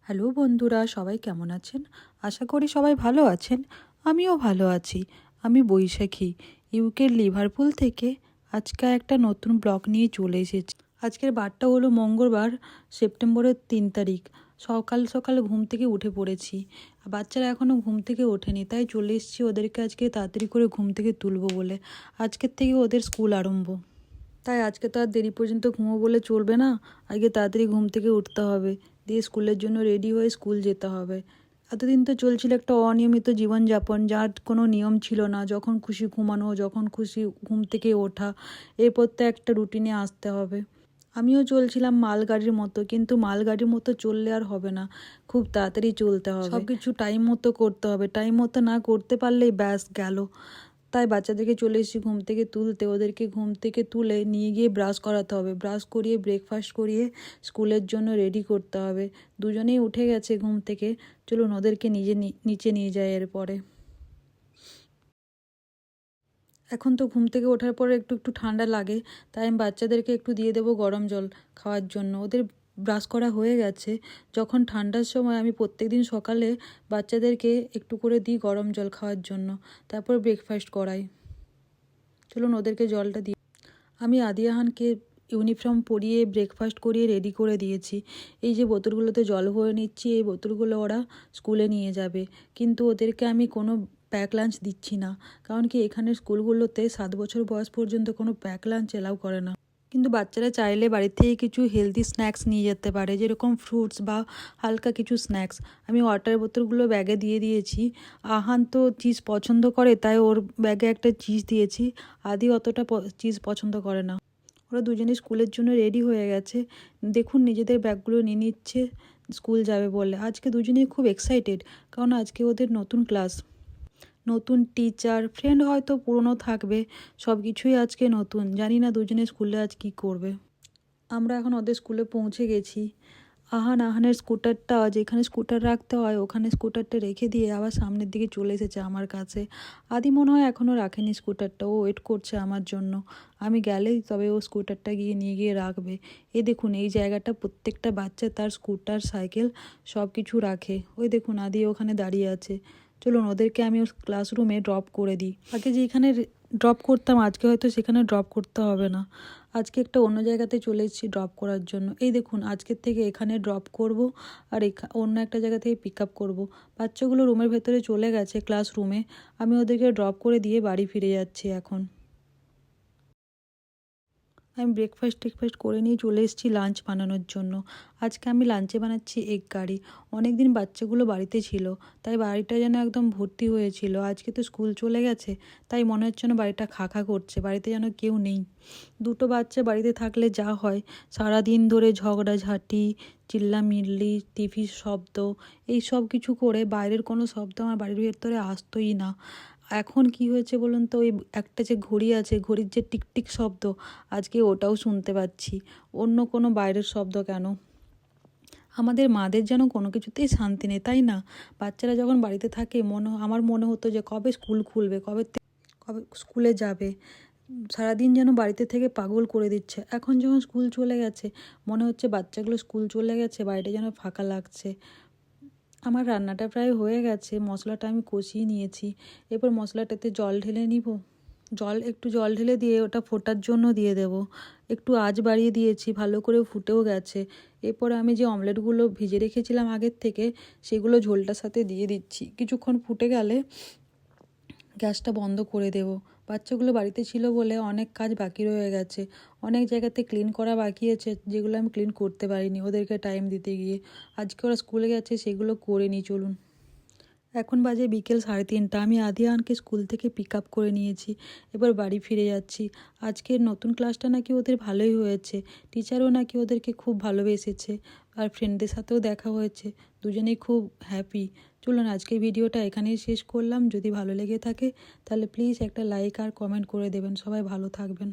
Hello বন্ধুরা, সবাই কেমন আছেন? আশা করি সবাই ভালো আছেন। আমিও ভালো আছি। আমি বৈশাখী, ইউকের লিভারপুল থেকে আজকে একটা নতুন ব্লগ নিয়ে চলে এসেছি। আজকের বারটা হলো মঙ্গলবার, সেপ্টেম্বরের 3 তারিখ। সকাল সকাল ঘুম থেকে উঠে পড়েছি। বাচ্চারা এখনও ঘুম থেকে ওঠেনি, তাই চলে এসেছি ওদেরকে আজকে তাড়াতাড়ি করে ঘুম থেকে তুলবো বলে। আজকের থেকে ওদের স্কুল আরম্ভ, তাই আজকে তো আর দেরি পর্যন্ত ঘুমো বলে চলবে না। আজকে তাড়াতাড়ি ঘুম থেকে উঠতে হবে, দিয়ে স্কুলের জন্য রেডি হয়ে স্কুল যেতে হবে। এতদিন তো চলছিল একটা অনিয়মিত জীবনযাপন, যার কোনো নিয়ম ছিল না। যখন খুশি ঘুমানো, যখন খুশি ঘুম থেকে ওঠা, এরপর তো একটা রুটিনে আসতে হবে। আমিও চলছিলাম মালগাড়ির মতো, কিন্তু মালগাড়ির মতো চললে আর হবে না। খুব তাড়াতাড়ি চলতে হবে, সব কিছু টাইম মতো করতে হবে। টাইম মতো না করতে পারলেই ব্যাস গেল। তাই বাচ্চাদেরকে চলে এসেছি ঘুম থেকে তুলতে। ওদেরকে ঘুম থেকে তুলে নিয়ে গিয়ে ব্রাশ করাতে হবে, ব্রাশ করিয়ে ব্রেকফাস্ট করিয়ে স্কুলের জন্য রেডি করতে হবে। দুজনেই উঠে গেছে ঘুম থেকে। চলুন ওদেরকে নিচে নিয়ে যায় এরপরে। এখন তো ঘুম থেকে ওঠার পরে একটু একটু ঠান্ডা লাগে, তাই আমি বাচ্চাদেরকে একটু দিয়ে দেবো গরম জল খাওয়ার জন্য। ওদের ব্রাশ করা হয়ে গেছে। যখন ঠান্ডার সময় আমি প্রত্যেকদিন সকালে বাচ্চাদেরকে একটু করে দিই গরম জল খাওয়ার জন্য, তারপর ব্রেকফাস্ট করাই। চলুন ওদেরকে জলটা দিই। আমি আদিয়াহানকে ইউনিফর্ম পরিয়ে ব্রেকফাস্ট করিয়ে রেডি করে দিয়েছি। এই যে বোতলগুলোতে জল ভরে নিচ্ছি, এই বোতলগুলো ওরা স্কুলে নিয়ে যাবে। কিন্তু ওদেরকে আমি কোনো প্যাক লাঞ্চ দিচ্ছি না, কারণ কি এখানের স্কুলগুলোতে 7 বছর বয়স পর্যন্ত কোনো প্যাক লাঞ্চ এলাও করে না। কিন্তু বাচ্চারা চাইলে বাড়ি থেকে কিছু হেলদি স্ন্যাক্স নিয়ে যেতে পারে, যেরকম ফ্রুটস বা হালকা কিছু স্ন্যাক্স। আমি ওয়াটার বোতলগুলো ব্যাগে দিয়ে দিয়েছি। আহান তো চিজ পছন্দ করে, তাই ওর ব্যাগে একটা চিজ দিয়েছি। আদি অতটা চিজ পছন্দ করে না। ওরা দুজনেই স্কুলের জন্য রেডি হয়ে গেছে। দেখুন নিজেদের ব্যাগগুলো নিয়ে নিচ্ছে স্কুল যাবে বলে। আজকে দুজনেই খুব এক্সাইটেড, কারণ আজকে ওদের নতুন ক্লাস, নতুন টিচার, ফ্রেন্ড হয়তো পুরনো থাকবে, সব কিছুই আজকে নতুন। জানি না দুজনে স্কুলে আজ কী করবে। আমরা এখন ওদের স্কুলে পৌঁছে গেছি। আহানের স্কুটারটা, যেখানে স্কুটার রাখতে হয় ওখানে স্কুটারটা রেখে দিয়ে আবার সামনের দিকে চলে এসেছে আমার কাছে। আদি মনে হয় এখনও রাখেনি স্কুটারটা, ও ওয়েট করছে আমার জন্য। আমি গেলেই তবে ও স্কুটারটা নিয়ে গিয়ে রাখবে। এই দেখুন এই জায়গাটা প্রত্যেকটা বাচ্চা তার স্কুটার, সাইকেল সব কিছু রাখে। ওই দেখুন আদি ওখানে দাঁড়িয়ে আছে। চলুন ওদেরকে আমি ওর ক্লাসরুমে ড্রপ করে দিই। আগে যেখানে ড্রপ করতাম আজকে হয়তো সেখানে ড্রপ করতে হবে না। আজকে একটা অন্য জায়গাতে চলে এসেছি ড্রপ করার জন্য। এই দেখুন আজকের থেকে এখানে ড্রপ করব, আর অন্য একটা জায়গা থেকে পিক আপ করবো। বাচ্চাগুলো রুমের ভেতরে চলে গেছে ক্লাসরুমে। আমি ওদেরকে ড্রপ করে দিয়ে বাড়ি ফিরে যাচ্ছি এখন। আমি ব্রেকফাস্ট করে নিয়ে চলে এসেছি লাঞ্চ বানানোর জন্য। আজকে আমি লাঞ্চে বানাচ্ছি এগ কারি। অনেক দিন বাচ্চাগুলো বাড়িতে ছিল, তাই বাড়িটা যেন একদম ভর্তি হয়েছিল। আজকে তো স্কুল চলে গেছে, তাই মনে হচ্ছে না বাড়িটা খা করছে, বাড়িতে যেন কেউ নেই। দুটো বাচ্চা বাড়িতে থাকলে যা হয়, সারাদিন ধরে ঝগড়াঝাঁটি, চিল্লামিল্লি, টিভির শব্দ, এই সব কিছু করে বাইরের কোনো শব্দ আমার বাড়ির ভেতরে আসতোই না। এখন কি হয়েছে বলুন তো, ওই একটা যে ঘড়ি আছে, ঘড়ির যে টিকটিক শব্দ, আজকে ওটাও শুনতে পাচ্ছি। অন্য কোনো বাইরের শব্দ কেন? আমাদের মাদের যেন কোনো কিছুতেই শান্তি নেই, তাই না? বাচ্চারা যখন বাড়িতে থাকে আমার মনে হতো যে কবে স্কুল খুলবে, কবে স্কুলে যাবে। সারাদিন যেন বাড়িতে থেকে পাগল করে দিচ্ছে। এখন যখন স্কুল চলে গেছে, মনে হচ্ছে বাচ্চাগুলো স্কুল চলে গেছে, বাড়িটা যেন ফাঁকা লাগছে। আমার রান্নাটা প্রায় হয়ে গেছে, মশলাটা আমি কষিয়ে নিয়েছি। এরপর মশলাটাতে জল ঢেলে নিব। একটু জল ঢেলে দিয়ে ওটা ফোটার জন্য দিয়ে দেব। একটু আঁচ বাড়িয়ে দিয়েছি, ভালো করে ফুটেও গেছে। এরপরে আমি যে অমলেটগুলো ভিজে রেখেছিলাম আগের থেকে, সেগুলো ঝোলটার সাথে দিয়ে দিচ্ছি। কিছুক্ষণ ফুটে গেলে গ্যাসটা বন্ধ করে দেব। বাচ্চাগুলো বাড়িতে ছিল বলে অনেক কাজ বাকি রয়ে গেছে। অনেক জায়গাতে ক্লিন করা বাকি আছে, যেগুলো আমি ক্লিন করতে পারিনি ওদেরকে টাইম দিতে গিয়ে। আজকে ওরা স্কুলে গেছে, সেগুলো করে নিই চলুন। এখন বাজে বিকেল 3:30। আমি আদিয়ানকে স্কুল থেকে পিক আপ করে নিয়েছি, এবার বাড়ি ফিরে যাচ্ছি। আজকের নতুন ক্লাসটা নাকি ওদের ভালোই হয়েছে, টিচারও নাকি ওদেরকে খুব ভালোবেসেছে, আর ফ্রেন্ডদের সাথেও দেখা হয়েছে। দুজনেই খুব হ্যাপি। চলুন আজকের ভিডিওটা এখানেই শেষ করলাম। যদি ভালো লেগে থাকে তাহলে প্লিজ একটা লাইক আর কমেন্ট করে দেবেন। সবাই ভালো থাকবেন।